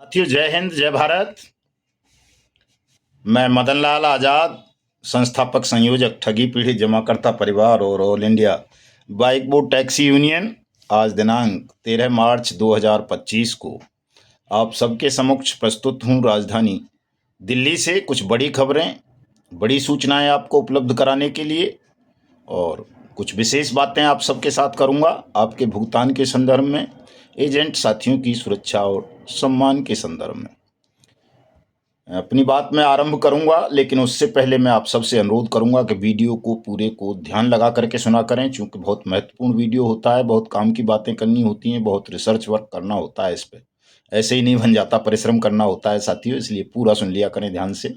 साथियों, जय हिंद, जय भारत। मैं मदन लाल आज़ाद, संस्थापक संयोजक ठगी पीढ़ी जमाकर्ता परिवार और all India bike board taxi union. आज दिनांक 13 मार्च 2025 को आप सबके समक्ष प्रस्तुत हूँ राजधानी दिल्ली से कुछ बड़ी खबरें, बड़ी सूचनाएं आपको उपलब्ध कराने के लिए, और कुछ विशेष बातें आप सबके साथ करूंगा आपके भुगतान के संदर्भ में, एजेंट साथियों की सुरक्षा और सम्मान के संदर्भ में। अपनी बात मैं आरंभ करूंगा, लेकिन उससे पहले मैं आप सबसे अनुरोध करूंगा कि वीडियो को पूरे को ध्यान लगा करके सुना करें, क्योंकि बहुत महत्वपूर्ण वीडियो होता है, बहुत काम की बातें करनी होती हैं, बहुत रिसर्च वर्क करना होता है। इस पर ऐसे ही नहीं बन जाता, परिश्रम करना होता है साथियों, इसलिए पूरा सुन लिया करें ध्यान से।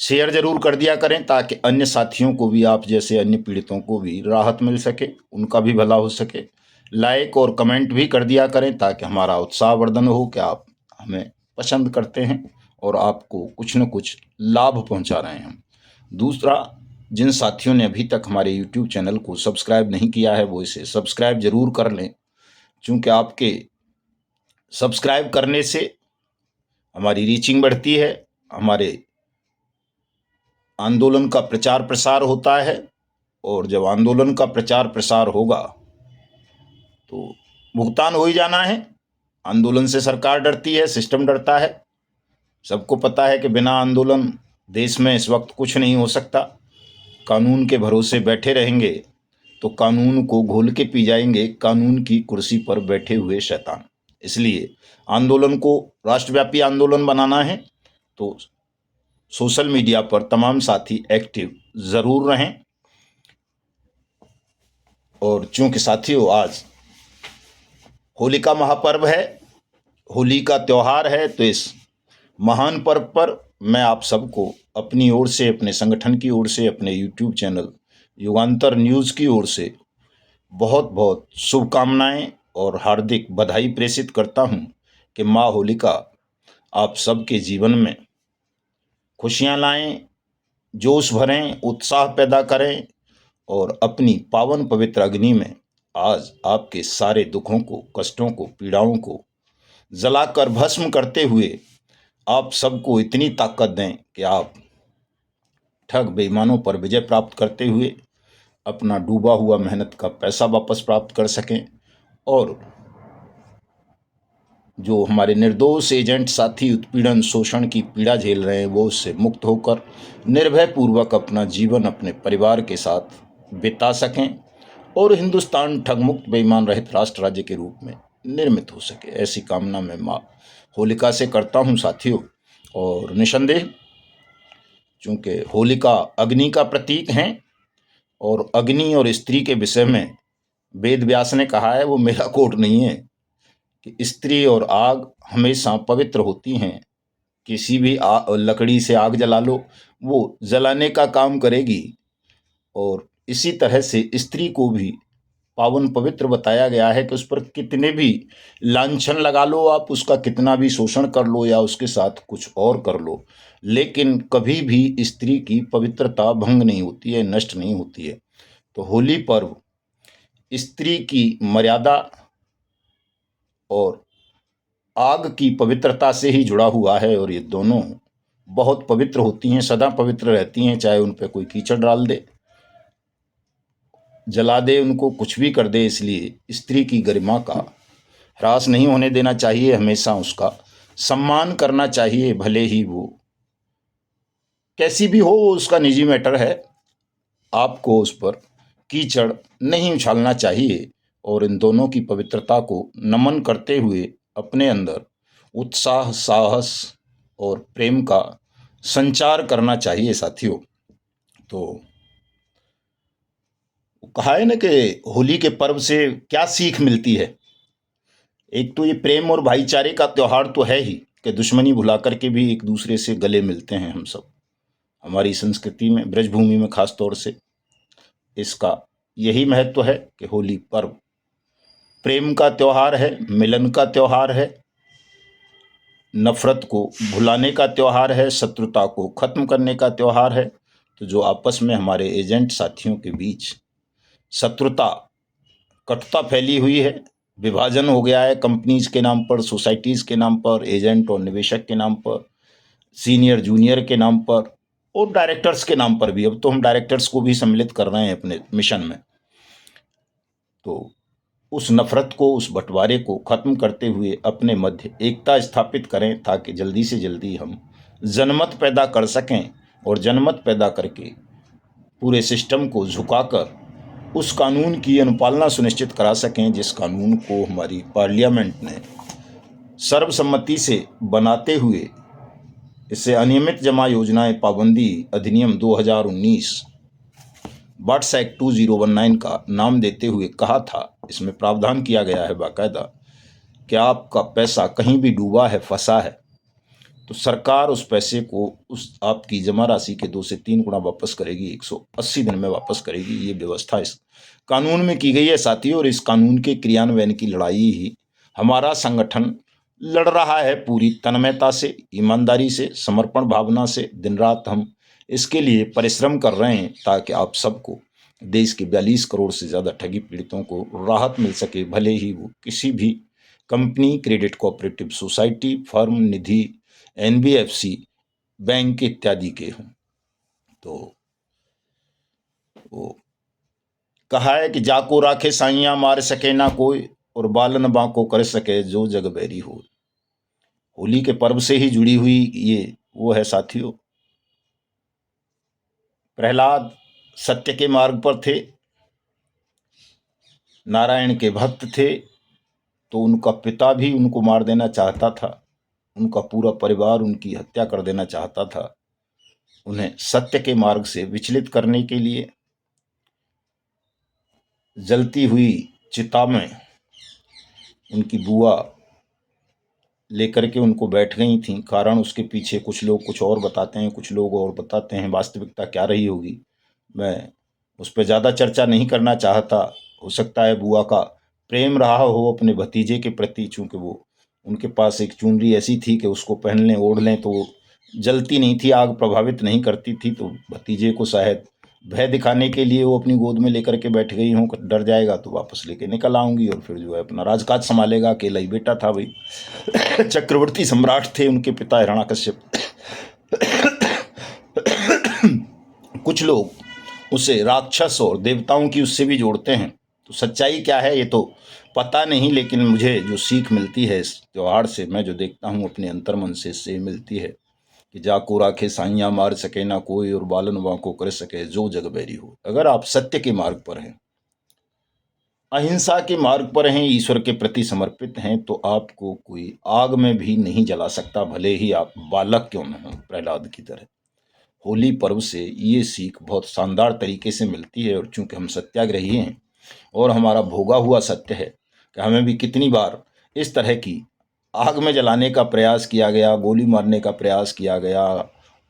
शेयर जरूर कर दिया करें ताकि अन्य साथियों को भी, आप जैसे अन्य पीड़ितों को भी राहत मिल सके, उनका भी भला हो सके। लाइक और कमेंट भी कर दिया करें ताकि हमारा उत्साहवर्धन हो कि आप हमें पसंद करते हैं और आपको कुछ न कुछ लाभ पहुंचा रहे हैं हम। दूसरा, जिन साथियों ने अभी तक हमारे YouTube चैनल को सब्सक्राइब नहीं किया है वो इसे सब्सक्राइब जरूर कर लें, क्योंकि आपके सब्सक्राइब करने से हमारी रीचिंग बढ़ती है, हमारे आंदोलन का प्रचार प्रसार होता है, और जब आंदोलन का प्रचार प्रसार होगा तो भुगतान हो ही जाना है। आंदोलन से सरकार डरती है, सिस्टम डरता है। सबको पता है कि बिना आंदोलन देश में इस वक्त कुछ नहीं हो सकता। कानून के भरोसे बैठे रहेंगे तो कानून को घोल के पी जाएंगे कानून की कुर्सी पर बैठे हुए शैतान। इसलिए आंदोलन को राष्ट्रव्यापी आंदोलन बनाना है तो सोशल मीडिया पर तमाम साथी एक्टिव जरूर रहें। और चूंकि साथियों आज होलिका महापर्व है, होली का त्यौहार है, तो इस महान पर्व पर मैं आप सबको अपनी ओर से, अपने संगठन की ओर से, अपने YouTube चैनल युगांतर न्यूज़ की ओर से बहुत बहुत शुभकामनाएं और हार्दिक बधाई प्रेषित करता हूं कि माँ होलिका आप सबके जीवन में खुशियां लाएं, जोश भरें, उत्साह पैदा करें, और अपनी पावन पवित्र अग्नि में आज आपके सारे दुखों को, कष्टों को, पीड़ाओं को जलाकर भस्म करते हुए आप सबको इतनी ताकत दें कि आप ठग बेईमानों पर विजय प्राप्त करते हुए अपना डूबा हुआ मेहनत का पैसा वापस प्राप्त कर सकें, और जो हमारे निर्दोष एजेंट साथी उत्पीड़न शोषण की पीड़ा झेल रहे हैं वो उससे मुक्त होकर निर्भय पूर्वक अपना जीवन अपने परिवार के साथ बिता सकें और हिंदुस्तान ठगमुक्त बेईमान रहित राष्ट्र राज्य के रूप में निर्मित हो सके। ऐसी कामना मैं माँ होलिका से करता हूँ साथियों। और निसंदेह चूंकि होलिका अग्नि का प्रतीक हैं, और अग्नि और स्त्री के विषय में वेद व्यास ने कहा है, वो मेरा कोट नहीं है, कि स्त्री और आग हमेशा पवित्र होती हैं। किसी भी लकड़ी से आग जला लो, वो जलाने का काम करेगी, और इसी तरह से स्त्री को भी पावन पवित्र बताया गया है कि उस पर कितने भी लांछन लगा लो आप, उसका कितना भी शोषण कर लो या उसके साथ कुछ और कर लो, लेकिन कभी भी स्त्री की पवित्रता भंग नहीं होती है, नष्ट नहीं होती है। तो होली पर्व स्त्री की मर्यादा और आग की पवित्रता से ही जुड़ा हुआ है, और ये दोनों बहुत पवित्र होती हैं, सदा पवित्र रहती हैं, चाहे उन पर कोई कीचड़ डाल दे, जला दे, उनको कुछ भी कर दे। इसलिए स्त्री की गरिमा का ह्रास नहीं होने देना चाहिए, हमेशा उसका सम्मान करना चाहिए, भले ही वो कैसी भी हो, वो उसका निजी मैटर है। आपको उस पर कीचड़ नहीं उछालना चाहिए, और इन दोनों की पवित्रता को नमन करते हुए अपने अंदर उत्साह, साहस और प्रेम का संचार करना चाहिए साथियों। तो कहा है ना कि होली के पर्व से क्या सीख मिलती है। एक तो ये प्रेम और भाईचारे का त्योहार तो है ही, कि दुश्मनी भुला करके भी एक दूसरे से गले मिलते हैं हम सब। हमारी संस्कृति में, ब्रजभूमि में खास तौर से इसका यही महत्व है कि होली पर्व प्रेम का त्योहार है, मिलन का त्योहार है, नफरत को भुलाने का त्योहार है, शत्रुता को खत्म करने का त्योहार है। तो जो आपस में हमारे एजेंट साथियों के बीच शत्रुता, कटुता फैली हुई है, विभाजन हो गया है कंपनीज के नाम पर, सोसाइटीज के नाम पर, एजेंट और निवेशक के नाम पर, सीनियर जूनियर के नाम पर और डायरेक्टर्स के नाम पर भी। अब तो हम डायरेक्टर्स को भी सम्मिलित कर रहे हैं अपने मिशन में। तो उस नफरत को, उस बंटवारे को खत्म करते हुए अपने मध्य एकता स्थापित करें, ताकि जल्दी से जल्दी हम जनमत पैदा कर सकें और जनमत पैदा करके पूरे सिस्टम को झुकाकर उस कानून की अनुपालना सुनिश्चित करा सकें जिस कानून को हमारी पार्लियामेंट ने सर्वसम्मति से बनाते हुए इसे अनियमित जमा योजनाएं पाबंदी अधिनियम 2019 बट्स एक्ट 2019 का नाम देते हुए कहा था। इसमें प्रावधान किया गया है बाकायदा कि आपका पैसा कहीं भी डूबा है, फंसा है, तो सरकार उस पैसे को उस आपकी जमा राशि के 2 से 3 गुना वापस करेगी, 180 दिन में वापस करेगी। ये व्यवस्था इस कानून में की गई है साथियों। और इस कानून के क्रियान्वयन की लड़ाई ही हमारा संगठन लड़ रहा है पूरी तन्मयता से, ईमानदारी से, समर्पण भावना से। दिन रात हम इसके लिए परिश्रम कर रहे हैं ताकि आप सबको, देश के 42 करोड़ से ज़्यादा ठगी पीड़ितों को राहत मिल सके, भले ही वो किसी भी company, credit cooperative society, firm, Nidhi, NBFC, bank इत्यादि के हों। तो वो कहा है कि जाको राखे साइया मार सके ना कोई, और बालन बांको कर सके जो जग बैरी हो। होली के पर्व से ही जुड़ी हुई ये वो है साथियों। प्रहलाद सत्य के मार्ग पर थे, नारायण के भक्त थे, तो उनका पिता भी उनको मार देना चाहता था, उनका पूरा परिवार उनकी हत्या कर देना चाहता था। उन्हें सत्य के मार्ग से विचलित करने के लिए जलती हुई चिता में उनकी बुआ लेकर के उनको बैठ गई थी। कारण उसके पीछे कुछ लोग कुछ और बताते हैं, कुछ लोग और बताते हैं, वास्तविकता क्या रही होगी मैं उस पर ज़्यादा चर्चा नहीं करना चाहता। हो सकता है बुआ का प्रेम रहा हो अपने भतीजे के प्रति, चूँकि वो उनके पास एक चुनरी ऐसी थी कि उसको पहन लें, ओढ़ लें तो वो जलती नहीं थी, आग प्रभावित नहीं करती थी। तो भतीजे को शायद भय दिखाने के लिए वो अपनी गोद में लेकर के बैठ गई हूँ, डर जाएगा तो वापस लेके निकल आऊँगी और फिर जो है अपना राजकाज संभालेगा। अकेला ही बेटा था भाई। चक्रवर्ती सम्राट थे उनके पिता हिरण्याकश्यप। कुछ लोग उसे राक्षस और देवताओं की उससे भी जोड़ते हैं। तो सच्चाई क्या है ये तो पता नहीं, लेकिन मुझे जो सीख मिलती है इस त्योहार से, मैं जो देखता हूँ अपने अंतर्मन से मिलती है कि जाको राखे साइया मार सके ना कोई, और बालन वाको कर सके जो जग बैरी हो। अगर आप सत्य के मार्ग पर हैं, अहिंसा के मार्ग पर हैं, ईश्वर के प्रति समर्पित हैं, तो आपको कोई आग में भी नहीं जला सकता, भले ही आप बालक क्यों न हो, प्रहलाद की तरह। होली पर्व से ये सीख बहुत शानदार तरीके से मिलती है। और चूंकि हम सत्याग्रही हैं और हमारा भोगा हुआ सत्य है कि हमें भी कितनी बार इस तरह की आग में जलाने का प्रयास किया गया, गोली मारने का प्रयास किया गया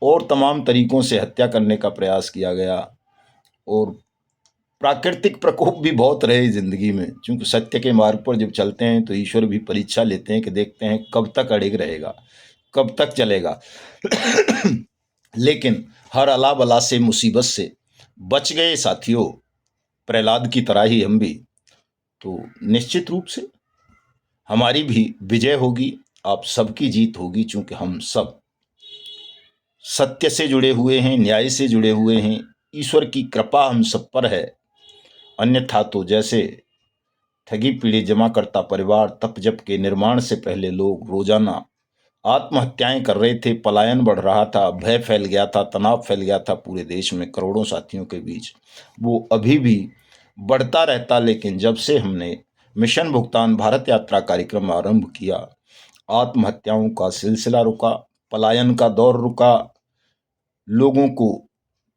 और तमाम तरीकों से हत्या करने का प्रयास किया गया। और प्राकृतिक प्रकोप भी बहुत रहे ज़िंदगी में। चूंकि सत्य के मार्ग पर जब चलते हैं तो ईश्वर भी परीक्षा लेते हैं कि देखते हैं कब तक अड़िग रहेगा, कब तक चलेगा। लेकिन हर अला बला से, मुसीबत से बच गए साथियों, प्रहलाद की तरह ही हम भी। तो निश्चित रूप से हमारी भी विजय होगी, आप सबकी जीत होगी, चूंकि हम सब सत्य से जुड़े हुए हैं, न्याय से जुड़े हुए हैं। ईश्वर की कृपा हम सब पर है। अन्यथा तो जैसे ठगी पीड़ित जमाकर्ता परिवार तप जप के निर्माण से पहले लोग रोजाना आत्महत्याएं कर रहे थे, पलायन बढ़ रहा था, भय फैल गया था, तनाव फैल गया था पूरे देश में करोड़ों साथियों के बीच, वो अभी भी बढ़ता रहता। लेकिन जब से हमने मिशन भुगतान भारत यात्रा कार्यक्रम आरंभ किया, आत्महत्याओं का सिलसिला रुका, पलायन का दौर रुका, लोगों को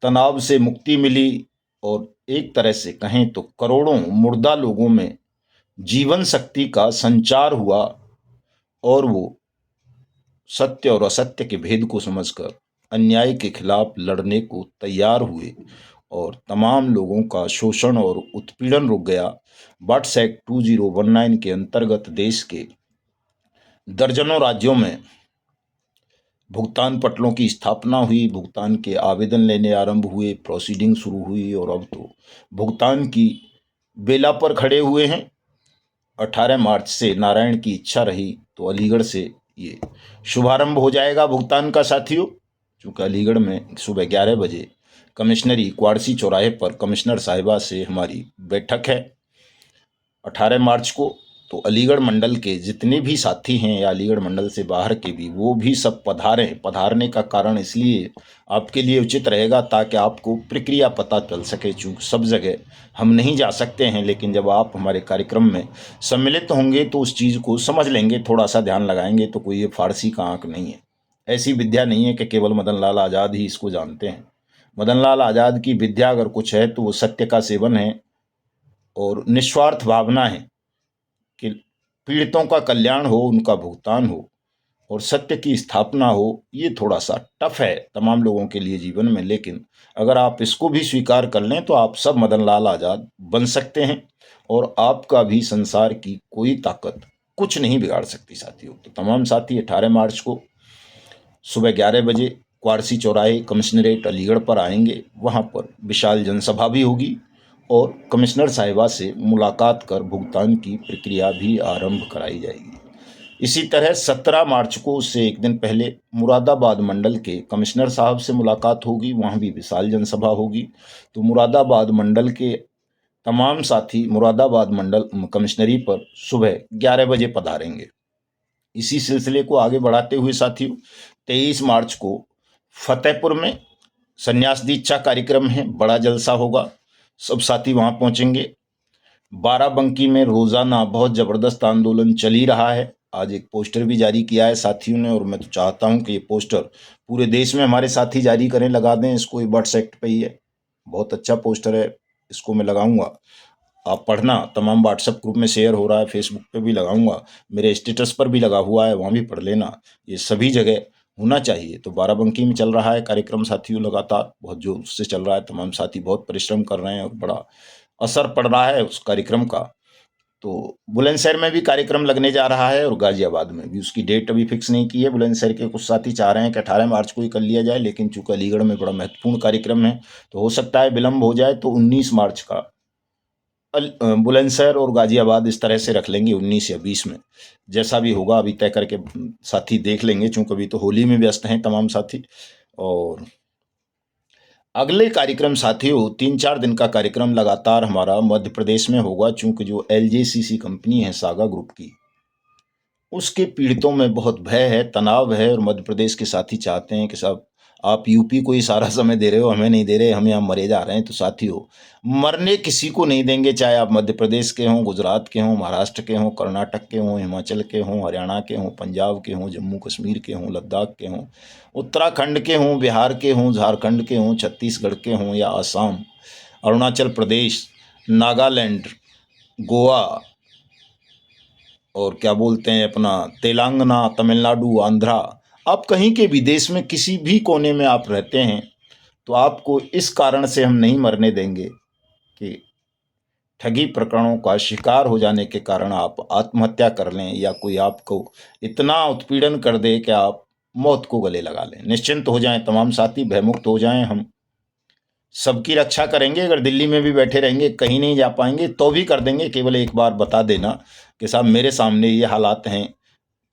तनाव से मुक्ति मिली और एक तरह से कहें तो करोड़ों मुर्दा लोगों में जीवन शक्ति का संचार हुआ और वो सत्य और असत्य के भेद को समझकर अन्याय के खिलाफ लड़ने को तैयार हुए और तमाम लोगों का शोषण और उत्पीड़न रुक गया। बट्स एक्ट 2019 के अंतर्गत देश के दर्जनों राज्यों में भुगतान पटलों की स्थापना हुई, भुगतान के आवेदन लेने आरंभ हुए, प्रोसीडिंग शुरू हुई और अब तो भुगतान की बेला पर खड़े हुए हैं। 18 मार्च से नारायण की इच्छा रही तो अलीगढ़ से ये शुभारंभ हो जाएगा भुगतान का साथियों। चूँकि अलीगढ़ में सुबह 11 बजे कमिश्नरी क्वारसी चौराहे पर कमिश्नर साहिबा से हमारी बैठक है 18 मार्च को। तो अलीगढ़ मंडल के जितने भी साथी हैं या अलीगढ़ मंडल से बाहर के भी, वो भी सब पधारें। पधारने का कारण इसलिए आपके लिए उचित रहेगा ताकि आपको प्रक्रिया पता चल सके। चूँकि सब जगह हम नहीं जा सकते हैं, लेकिन जब आप हमारे कार्यक्रम में सम्मिलित होंगे तो उस चीज़ को समझ लेंगे, थोड़ा सा ध्यान लगाएंगे तो कोई ये फारसी का आंक नहीं है। ऐसी विद्या नहीं है कि केवल मदन लाल आज़ाद ही इसको जानते हैं। मदन लाल आज़ाद की विद्या अगर कुछ है तो वो सत्य का सेवन है और निस्वार्थ भावना है कि पीड़ितों का कल्याण हो, उनका भुगतान हो और सत्य की स्थापना हो। ये थोड़ा सा टफ है तमाम लोगों के लिए जीवन में, लेकिन अगर आप इसको भी स्वीकार कर लें तो आप सब मदन लाल आज़ाद बन सकते हैं और आपका भी संसार की कोई ताकत कुछ नहीं बिगाड़ सकती साथियों। तो तमाम साथी 18 मार्च को सुबह 11 बजे क्वारसी चौराहे कमिश्नरेट अलीगढ़ पर आएंगे। वहाँ पर विशाल जनसभा भी होगी और कमिश्नर साहिबा से मुलाकात कर भुगतान की प्रक्रिया भी आरंभ कराई जाएगी। इसी तरह 17 मार्च को, उससे एक दिन पहले, मुरादाबाद मंडल के कमिश्नर साहब से मुलाकात होगी। वहाँ भी विशाल जनसभा होगी। तो मुरादाबाद मंडल के तमाम साथी मुरादाबाद मंडल कमिश्नरी पर सुबह 11 बजे पधारेंगे। इसी सिलसिले को आगे बढ़ाते हुए साथियों 23 मार्च को फतेहपुर में संन्यास दीक्षा कार्यक्रम है, बड़ा जलसा होगा, सब साथी वहां पहुंचेंगे। बाराबंकी में रोजाना बहुत जबरदस्त आंदोलन चल ही रहा है। आज एक पोस्टर भी जारी किया है साथियों ने, और मैं तो चाहता हूं कि ये पोस्टर पूरे देश में हमारे साथी जारी करें, लगा दें इसको। ये बर्ड्स एक्ट पे ही है, बहुत अच्छा पोस्टर है, इसको मैं लगाऊंगा, आप पढ़ना। तमाम व्हाट्सएप ग्रुप में शेयर हो रहा है, फेसबुक पे भी लगाऊंगा, मेरे स्टेटस पर भी लगा हुआ है, वहाँ भी पढ़ लेना। ये सभी जगह होना चाहिए। तो बाराबंकी में चल रहा है कार्यक्रम साथियों, लगातार बहुत जोर से चल रहा है। तमाम साथी बहुत परिश्रम कर रहे हैं और बड़ा असर पड़ रहा है उस कार्यक्रम का। तो बुलंदशहर में भी कार्यक्रम लगने जा रहा है और गाजियाबाद में भी। उसकी डेट अभी फिक्स नहीं की है। बुलंदशहर के कुछ साथी चाह रहे हैं कि 18 मार्च को ही कर लिया जाए, लेकिन चूंकि अलीगढ़ में बड़ा महत्वपूर्ण कार्यक्रम है तो हो सकता है विलंब हो जाए। तो 19 मार्च का बुलंदशहर और गाजियाबाद इस तरह से रख लेंगे, 19 या 20 में, जैसा भी होगा अभी तय करके साथी देख लेंगे। चूंकि अभी तो होली में व्यस्त हैं तमाम साथी। और अगले कार्यक्रम साथियों 3-4 दिन का कार्यक्रम लगातार हमारा मध्य प्रदेश में होगा। चूंकि जो LJCC कंपनी है सागा ग्रुप की, उसके पीड़ितों में बहुत भय है, तनाव है, और मध्य प्रदेश के साथी चाहते हैं कि साहब आप यूपी को ही सारा समय दे रहे हो, हमें नहीं दे रहे, हम यहाँ मरे जा रहे हैं। तो साथियों, मरने किसी को नहीं देंगे, चाहे आप मध्य प्रदेश के हों, गुजरात के हों, महाराष्ट्र के हों, कर्नाटक के हों, हिमाचल के हों, हरियाणा के हों, पंजाब के हों, जम्मू कश्मीर के हों, लद्दाख के हों, उत्तराखंड के हों, बिहार के हों, झारखंड के हों, छत्तीसगढ़ के हों, या आसाम, अरुणाचल प्रदेश, नागालैंड, गोवा, और क्या बोलते हैं अपना तेलंगाना, तमिलनाडु, आंध्रा, आप कहीं के भी देश में किसी भी कोने में आप रहते हैं, तो आपको इस कारण से हम नहीं मरने देंगे कि ठगी प्रकरणों का शिकार हो जाने के कारण आप आत्महत्या कर लें या कोई आपको इतना उत्पीड़न कर दे कि आप मौत को गले लगा लें। निश्चिंत हो जाएं तमाम साथी, भयमुक्त हो जाएं। हम सबकी रक्षा करेंगे। अगर दिल्ली में भी बैठे रहेंगे, कहीं नहीं जा पाएंगे, तो भी कर देंगे। केवल एक बार बता देना कि साहब मेरे सामने ये हालात हैं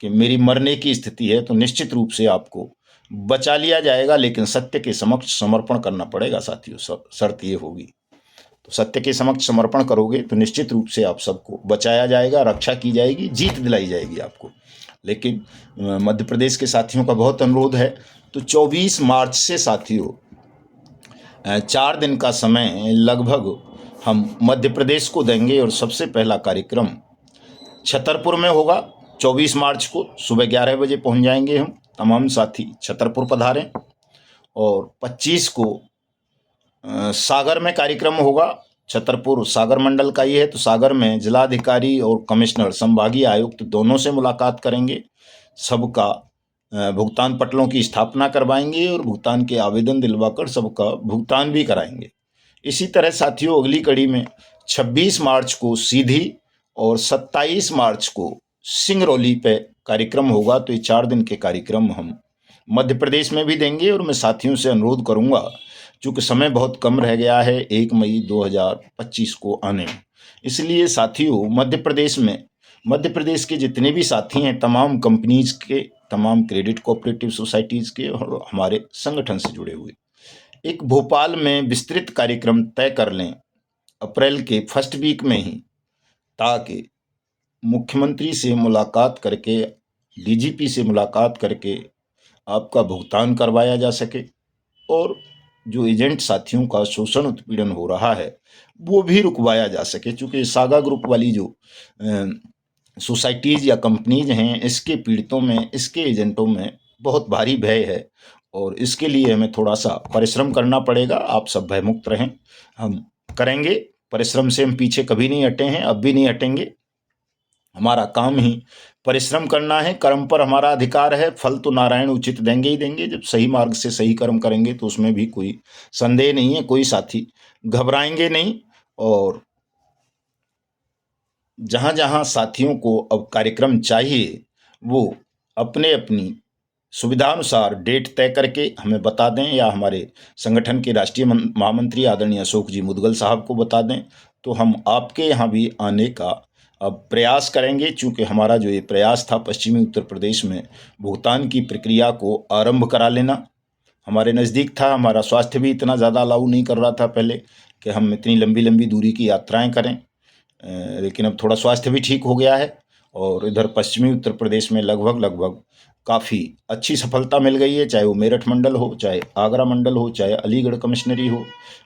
कि मेरी मरने की स्थिति है, तो निश्चित रूप से आपको बचा लिया जाएगा, लेकिन सत्य के समक्ष समर्पण करना पड़ेगा साथियों। शर्त ये होगी। तो सत्य के समक्ष समर्पण करोगे तो निश्चित रूप से आप सबको बचाया जाएगा, रक्षा की जाएगी, जीत दिलाई जाएगी आपको। लेकिन मध्य प्रदेश के साथियों का बहुत अनुरोध है। तो 24 मार्च से साथियों 4 दिन का समय लगभग हम मध्य प्रदेश को देंगे और सबसे पहला कार्यक्रम छतरपुर में होगा। 24 मार्च को सुबह 11 बजे पहुंच जाएंगे हम। तमाम साथी छतरपुर पधारें। और 25 को सागर में कार्यक्रम होगा। छतरपुर सागर मंडल का ये है, तो सागर में जिलाधिकारी और कमिश्नर, संभागीय आयुक्त दोनों से मुलाकात करेंगे। सबका भुगतान पटलों की स्थापना करवाएंगे और भुगतान के आवेदन दिलवाकर सबका भुगतान भी कराएंगे। इसी तरह साथियों अगली कड़ी में 26 मार्च को सीधी और 27 मार्च को सिंगरौली पे कार्यक्रम होगा। तो ये 4 दिन के कार्यक्रम हम मध्य प्रदेश में भी देंगे। और मैं साथियों से अनुरोध करूंगा, चूँकि समय बहुत कम रह गया है 1 मई 2025 को आने में, इसलिए साथियों मध्य प्रदेश में मध्य प्रदेश के जितने भी साथी हैं, तमाम कंपनीज के, तमाम क्रेडिट कोऑपरेटिव सोसाइटीज़ के और हमारे संगठन से जुड़े हुए, एक भोपाल में विस्तृत कार्यक्रम तय कर लें अप्रैल के फर्स्ट वीक में ही, ताकि मुख्यमंत्री से मुलाकात करके, डीजीपी से मुलाकात करके आपका भुगतान करवाया जा सके और जो एजेंट साथियों का शोषण उत्पीड़न हो रहा है वो भी रुकवाया जा सके। चूँकि सागा ग्रुप वाली जो सोसाइटीज़ या कंपनीज हैं, इसके पीड़ितों में, इसके एजेंटों में बहुत भारी भय है और इसके लिए हमें थोड़ा सा परिश्रम करना पड़ेगा। आप सब भयमुक्त रहें, हम करेंगे परिश्रम से, हम पीछे कभी नहीं हटे हैं, अब भी नहीं हटेंगे। हमारा काम ही परिश्रम करना है, कर्म पर हमारा अधिकार है, फल तो नारायण उचित देंगे ही देंगे। जब सही मार्ग से सही कर्म करेंगे तो उसमें भी कोई संदेह नहीं है, कोई साथी घबराएंगे नहीं। और जहाँ जहाँ साथियों को अब कार्यक्रम चाहिए वो अपने अपनी सुविधानुसार डेट तय करके हमें बता दें, या हमारे संगठन के राष्ट्रीय महामंत्री आदरणीय अशोक जी मुदगल साहब को बता दें, तो हम आपके यहाँ भी आने का अब प्रयास करेंगे। चूँकि हमारा जो ये प्रयास था पश्चिमी उत्तर प्रदेश में भुगतान की प्रक्रिया को आरंभ करा लेना, हमारे नज़दीक था, हमारा स्वास्थ्य भी इतना ज़्यादा अलाउ नहीं कर रहा था पहले कि हम इतनी लंबी लंबी दूरी की यात्राएं करें, लेकिन अब थोड़ा स्वास्थ्य भी ठीक हो गया है और इधर पश्चिमी उत्तर प्रदेश में लगभग लगभग काफ़ी अच्छी सफलता मिल गई है। चाहे वो मेरठ मंडल हो, चाहे आगरा मंडल हो, चाहे अलीगढ़ कमिश्नरी हो,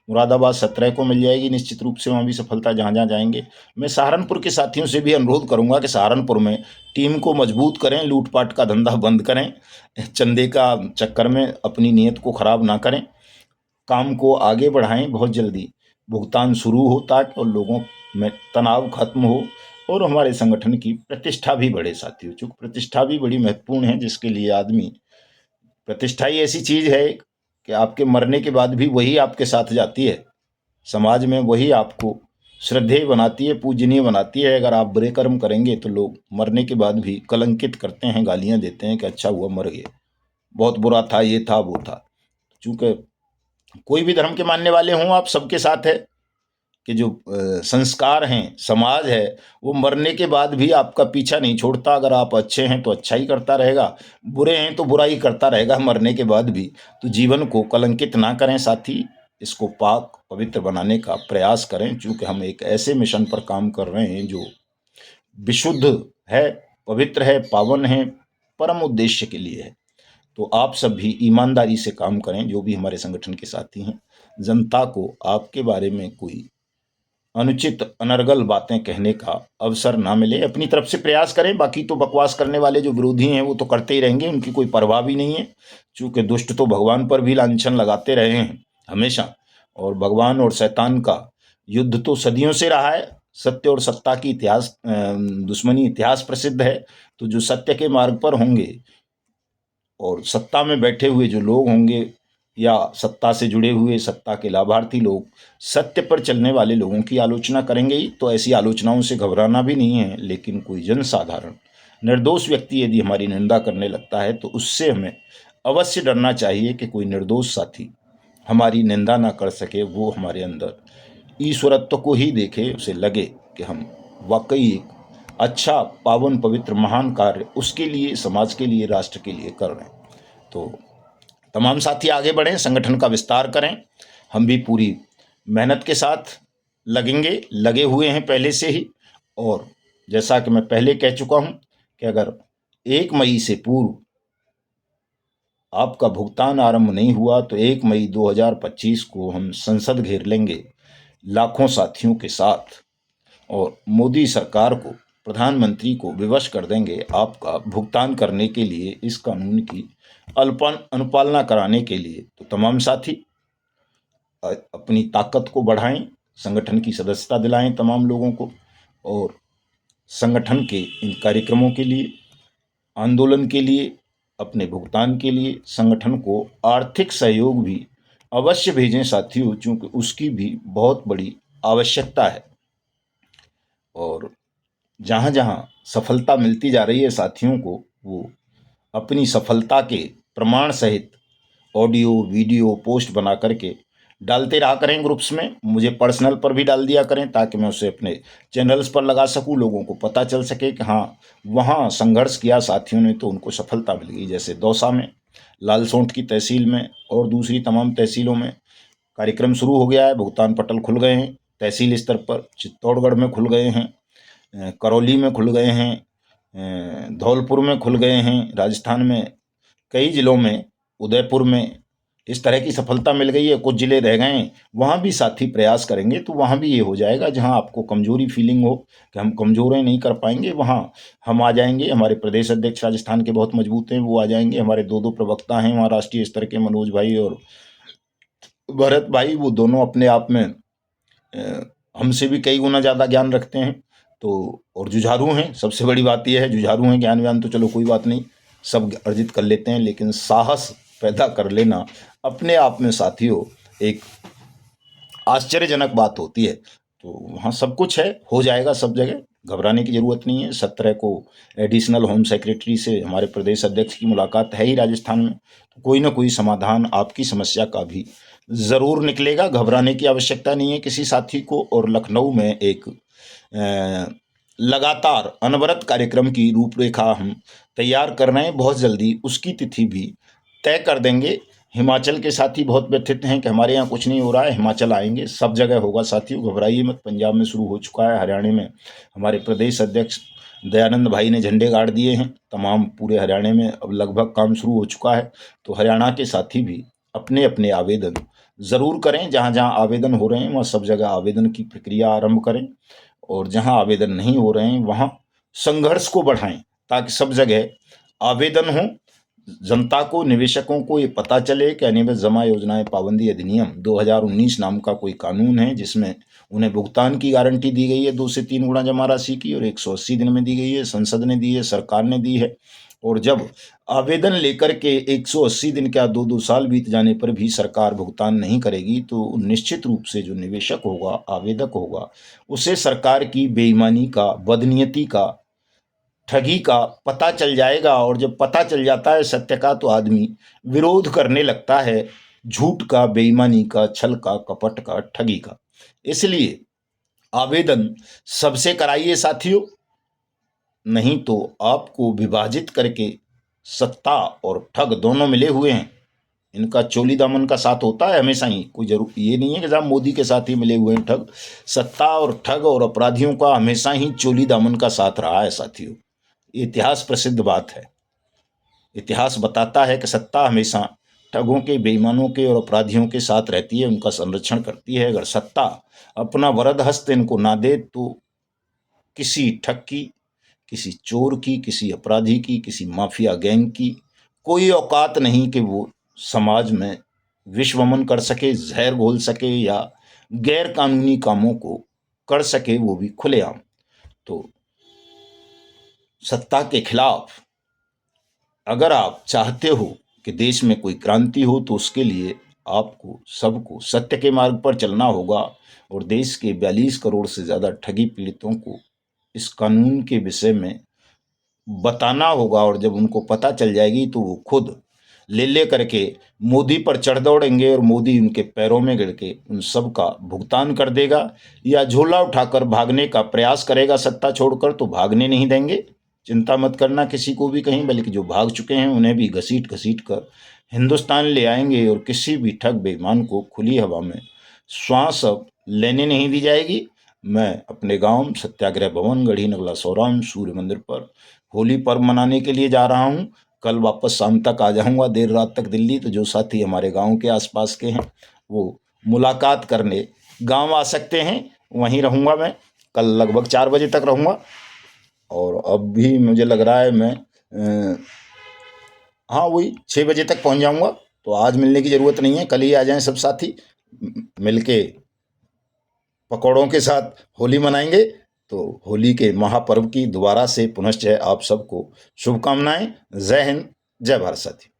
मुरादाबाद 17 को मिल जाएगी निश्चित रूप से, वहाँ भी सफलता जहाँ जहाँ जाएंगे। मैं सहारनपुर के साथियों से भी अनुरोध करूँगा कि सहारनपुर में टीम को मजबूत करें, लूटपाट का धंधा बंद करें, चंदे का चक्कर में अपनी नीयत को ख़राब ना करें, काम को आगे बढ़ाएं, बहुत जल्दी भुगतान शुरू हो ताकि और लोगों में तनाव खत्म हो और हमारे संगठन की प्रतिष्ठा भी बढ़े। साथियों, चूँकि प्रतिष्ठा भी बड़ी महत्वपूर्ण है, जिसके लिए आदमी, प्रतिष्ठा ही ऐसी चीज़ है कि आपके मरने के बाद भी वही आपके साथ जाती है, समाज में वही आपको श्रद्धेय बनाती है, पूजनीय बनाती है। अगर आप बुरे कर्म करेंगे तो लोग मरने के बाद भी कलंकित करते हैं, गालियाँ देते हैं कि अच्छा हुआ मर गए, बहुत बुरा था, ये था वो था। चूँकि कोई भी धर्म के मानने वाले हों, आप सबके साथ है कि जो संस्कार हैं, समाज है, वो मरने के बाद भी आपका पीछा नहीं छोड़ता। अगर आप अच्छे हैं तो अच्छा ही करता रहेगा, बुरे हैं तो बुरा ही करता रहेगा मरने के बाद भी। तो जीवन को कलंकित ना करें साथी, इसको पाक पवित्र बनाने का प्रयास करें। चूँकि हम एक ऐसे मिशन पर काम कर रहे हैं जो विशुद्ध है, पवित्र है, पावन है, परम उद्देश्य के लिए है। तो आप सब भी ईमानदारी से काम करें, जो भी हमारे संगठन के साथी हैं। जनता को आपके बारे में कोई अनुचित अनर्गल बातें कहने का अवसर ना मिले, अपनी तरफ से प्रयास करें। बाकी तो बकवास करने वाले जो विरोधी हैं वो तो करते ही रहेंगे, उनकी कोई परवाह भी नहीं है। चूँकि दुष्ट तो भगवान पर भी लांछन लगाते रहे हैं हमेशा, और भगवान और शैतान का युद्ध तो सदियों से रहा है। सत्य और सत्ता की दुश्मनी इतिहास प्रसिद्ध है। तो जो सत्य के मार्ग पर होंगे और सत्ता में बैठे हुए जो लोग होंगे, या सत्ता से जुड़े हुए सत्ता के लाभार्थी लोग, सत्य पर चलने वाले लोगों की आलोचना करेंगे ही। तो ऐसी आलोचनाओं से घबराना भी नहीं है। लेकिन कोई जनसाधारण निर्दोष व्यक्ति यदि हमारी निंदा करने लगता है तो उससे हमें अवश्य डरना चाहिए कि कोई निर्दोष साथी हमारी निंदा ना कर सके। वो हमारे अंदर ईश्वरत्व को ही देखे, उसे लगे कि हम वाकई एक अच्छा, पावन, पवित्र, महान कार्य उसके लिए, समाज के लिए, राष्ट्र के लिए कर रहे हैं। तो तमाम साथी आगे बढ़ें, संगठन का विस्तार करें। हम भी पूरी मेहनत के साथ लगेंगे, लगे हुए हैं पहले से ही। और जैसा कि मैं पहले कह चुका हूं कि अगर 1 मई से पूर्व आपका भुगतान आरंभ नहीं हुआ तो 1 मई 2025 को हम संसद घेर लेंगे लाखों साथियों के साथ, और मोदी सरकार को, प्रधानमंत्री को विवश कर देंगे आपका भुगतान करने के लिए, इस कानून की अनुपालना कराने के लिए। तो तमाम साथी अपनी ताकत को बढ़ाएं, संगठन की सदस्यता दिलाएं तमाम लोगों को, और संगठन के इन कार्यक्रमों के लिए, आंदोलन के लिए, अपने भुगतान के लिए संगठन को आर्थिक सहयोग भी अवश्य भेजें साथियों, चूँकि उसकी भी बहुत बड़ी आवश्यकता है। और जहाँ जहाँ सफलता मिलती जा रही है साथियों को, वो अपनी सफलता के प्रमाण सहित ऑडियो वीडियो पोस्ट बना करके डालते रहा करें ग्रुप्स में, मुझे पर्सनल पर भी डाल दिया करें ताकि मैं उसे अपने चैनल्स पर लगा सकूं, लोगों को पता चल सके कि हाँ वहाँ संघर्ष किया साथियों ने तो उनको सफलता मिल गई। जैसे दौसा में, लालसोंठ की तहसील में और दूसरी तमाम तहसीलों में कार्यक्रम शुरू हो गया है, भुगतान पटल खुल गए हैं तहसील स्तर पर, चित्तौड़गढ़ में खुल गए हैं, करौली में खुल गए हैं, धौलपुर में खुल गए हैं, राजस्थान में कई जिलों में, उदयपुर में इस तरह की सफलता मिल गई है। कुछ जिले रह गए हैं, वहाँ भी साथी प्रयास करेंगे तो वहाँ भी ये हो जाएगा। जहाँ आपको कमजोरी फीलिंग हो कि हम कमजोर हैं, नहीं कर पाएंगे, वहाँ हम आ जाएंगे। हमारे प्रदेश अध्यक्ष राजस्थान के बहुत मजबूत हैं, वो आ जाएंगे। हमारे दो दो प्रवक्ता हैं वहाँ राष्ट्रीय स्तर के, मनोज भाई और भरत भाई, वो दोनों अपने आप में हमसे भी कई गुना ज़्यादा ज्ञान रखते हैं। तो और जुझारू हैं, सबसे बड़ी बात यह है जुझारू हैं। ज्ञान व्यान तो चलो कोई बात नहीं, सब अर्जित कर लेते हैं, लेकिन साहस पैदा कर लेना अपने आप में साथियों एक आश्चर्यजनक बात होती है। तो वहाँ सब कुछ है, हो जाएगा सब जगह, घबराने की ज़रूरत नहीं है। 17 को एडिशनल होम सेक्रेटरी से हमारे प्रदेश अध्यक्ष की मुलाकात है ही राजस्थान में, तो कोई ना कोई समाधान आपकी समस्या का भी ज़रूर निकलेगा। घबराने की आवश्यकता नहीं है किसी साथी को। और लखनऊ में एक लगातार अनवरत कार्यक्रम की रूपरेखा हम तैयार कर रहे हैं, बहुत जल्दी उसकी तिथि भी तय कर देंगे। हिमाचल के साथी बहुत व्यथित हैं कि हमारे यहाँ कुछ नहीं हो रहा है, हिमाचल आएंगे, सब जगह होगा साथियों, घबराइए मत। पंजाब में शुरू हो चुका है, हरियाणा में हमारे प्रदेश अध्यक्ष दयानंद भाई ने झंडे गाड़ दिए हैं, तमाम पूरे हरियाणा में अब लगभग काम शुरू हो चुका है। तो हरियाणा के साथी भी अपने अपने आवेदन ज़रूर करें, जहाँ जहाँ आवेदन हो रहे हैं वहाँ सब जगह आवेदन की प्रक्रिया आरंभ करें, और जहाँ आवेदन नहीं हो रहे हैं वहाँ संघर्ष को बढ़ाएं ताकि सब जगह आवेदन हो। जनता को, निवेशकों को ये पता चले कि अनियमित जमा योजनाएं पाबंदी अधिनियम 2019 नाम का कोई कानून है, जिसमें उन्हें भुगतान की गारंटी दी गई है 2 से 3 गुना जमा राशि की, और 180 दिन में दी गई है, संसद ने दी है, सरकार ने दी है। और जब आवेदन लेकर के 180 दिन क्या 2-2 साल बीत जाने पर भी सरकार भुगतान नहीं करेगी, तो निश्चित रूप से जो निवेशक होगा, आवेदक होगा, उसे सरकार की बेईमानी का, बदनीयती का, ठगी का पता चल जाएगा। और जब पता चल जाता है सत्य का, तो आदमी विरोध करने लगता है, झूठ का, बेईमानी का, छल का, कपट का, ठगी का। इसलिए आवेदन सबसे कराइए साथियों, नहीं तो आपको विभाजित करके सत्ता और ठग दोनों मिले हुए हैं, इनका चोली दामन का साथ होता है हमेशा ही। कोई जरूर ये नहीं है कि साहब मोदी के साथ ही मिले हुए हैं ठग। सत्ता और ठग और अपराधियों का हमेशा ही चोली दामन का साथ रहा है साथियों, इतिहास प्रसिद्ध बात है। इतिहास बताता है कि सत्ता हमेशा ठगों के, बेईमानों के और अपराधियों के साथ रहती है, उनका संरक्षण करती है। अगर सत्ता अपना वरद हस्त इनको ना दे तो किसी ठग की, किसी चोर की, किसी अपराधी की, किसी माफिया गैंग की कोई औकात नहीं कि वो समाज में विश्वमन कर सके, जहर घोल सके या गैर कानूनी कामों को कर सके, वो भी खुलेआम। तो सत्ता के खिलाफ अगर आप चाहते हो कि देश में कोई क्रांति हो, तो उसके लिए आपको सबको सत्य के मार्ग पर चलना होगा, और देश के 42 करोड़ से ज़्यादा ठगी पीड़ितों को इस कानून के विषय में बताना होगा। और जब उनको पता चल जाएगी तो वो खुद ले करके मोदी पर चढ़ दौड़ेंगे, और मोदी उनके पैरों में गिर के उन सब का भुगतान कर देगा, या झोला उठाकर भागने का प्रयास करेगा सत्ता छोड़कर, तो भागने नहीं देंगे। चिंता मत करना किसी को भी कहीं, बल्कि जो भाग चुके हैं उन्हें भी घसीट घसीट कर हिंदुस्तान ले आएंगे, और किसी भी ठग बेईमान को खुली हवा में श्वास अब लेने नहीं दी जाएगी। मैं अपने गांव सत्याग्रह भवन, गढ़ी नगला सौराम, सूर्य मंदिर पर होली पर्व मनाने के लिए जा रहा हूं। कल वापस शाम तक आ जाऊंगा, देर रात तक दिल्ली। तो जो साथी हमारे गांव के आसपास के हैं वो मुलाकात करने गांव आ सकते हैं, वहीं रहूंगा मैं। कल लगभग 4 बजे तक रहूंगा, और अब भी मुझे लग रहा है मैं हाँ वही 6 बजे तक पहुंच जाऊंगा। तो आज मिलने की ज़रूरत नहीं है, कल ही आ जाएं सब साथी, मिलके पकौड़ों के साथ होली मनाएंगे। तो होली के महापर्व की दोबारा से पुनश्च आप सबको शुभकामनाएं। जय हिंद, जय भारत साथी।